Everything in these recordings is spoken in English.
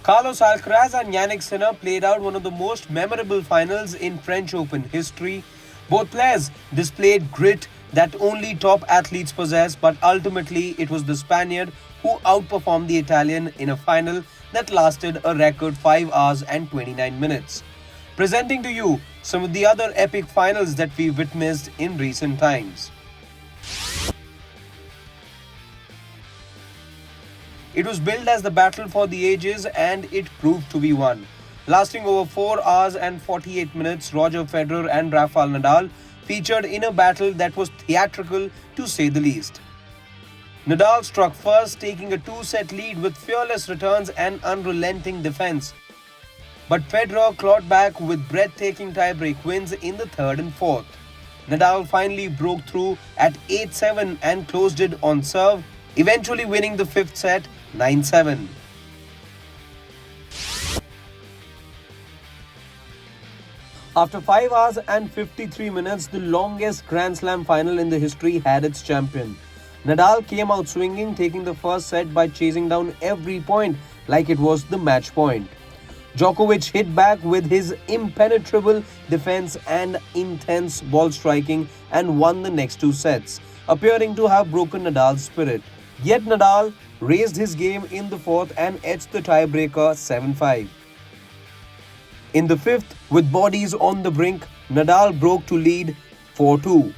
Carlos Alcaraz and Yannick Sinner played out one of the most memorable finals in French Open history. Both players displayed grit that only top athletes possess, but ultimately it was the Spaniard who outperformed the Italian in a final that lasted a record 5 hours and 29 minutes. Presenting to you some of the other epic finals that we witnessed in recent times. It was billed as the battle for the ages and it proved to be one. Lasting over 4 hours and 48 minutes, Roger Federer and Rafael Nadal featured in a battle that was theatrical to say the least. Nadal struck first, taking a 2-set lead with fearless returns and unrelenting defense. But Federer clawed back with breathtaking tiebreak wins in the third and fourth. Nadal finally broke through at 8-7 and closed it on serve, eventually winning the fifth set 9-7. After 5 hours and 53 minutes, the longest Grand Slam final in the history had its champion. Nadal came out swinging, taking the first set by chasing down every point like it was the match point. Djokovic hit back with his impenetrable defense and intense ball striking and won the next 2 sets, appearing to have broken Nadal's spirit. Yet Nadal raised his game in the fourth and edged the tiebreaker 7-5. In the fifth, with bodies on the brink, Nadal broke to lead 4-2.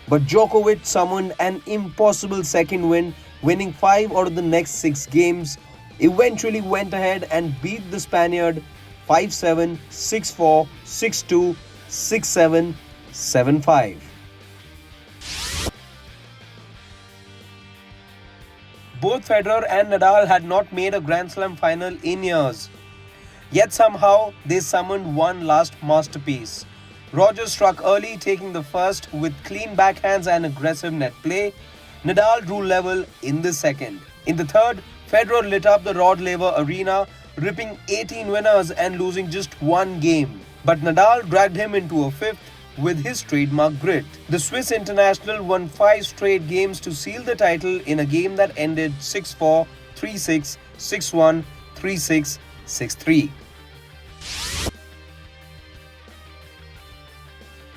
But Djokovic summoned an impossible second win, winning 5 out of the next 6 games, eventually went ahead and beat the Spaniard 5-7, 6-4, 6-2, 6-7, 7-5. Both Federer and Nadal had not made a Grand Slam final in years. Yet somehow they summoned one last masterpiece. Roger struck early, taking the first with clean backhands and aggressive net play. Nadal drew level in the second. In the third, Federer lit up the Rod Laver Arena, ripping 18 winners and losing just one game. But Nadal dragged him into a fifth with his trademark grit. The Swiss international won 5 straight games to seal the title in a game that ended 6-4, 3-6, 6-1, 3-6, 6-3.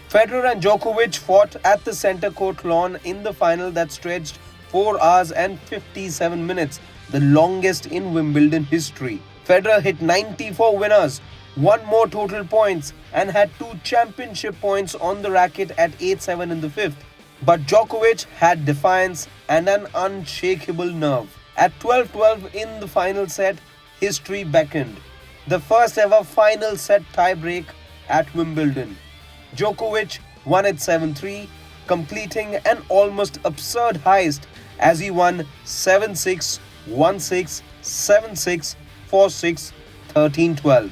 Federer and Djokovic fought at the centre court lawn in the final that stretched 4 hours and 57 minutes, the longest in Wimbledon history. Federer hit 94 winners, won more total points and had 2 championship points on the racket at 8-7 in the fifth. But Djokovic had defiance and an unshakable nerve. At 12-12 in the final set, history beckoned. The first ever final set tiebreak at Wimbledon. Djokovic won it 7-3, completing an almost absurd heist as he won 7-6, 1-6, 7-6, 4-6, 13-12.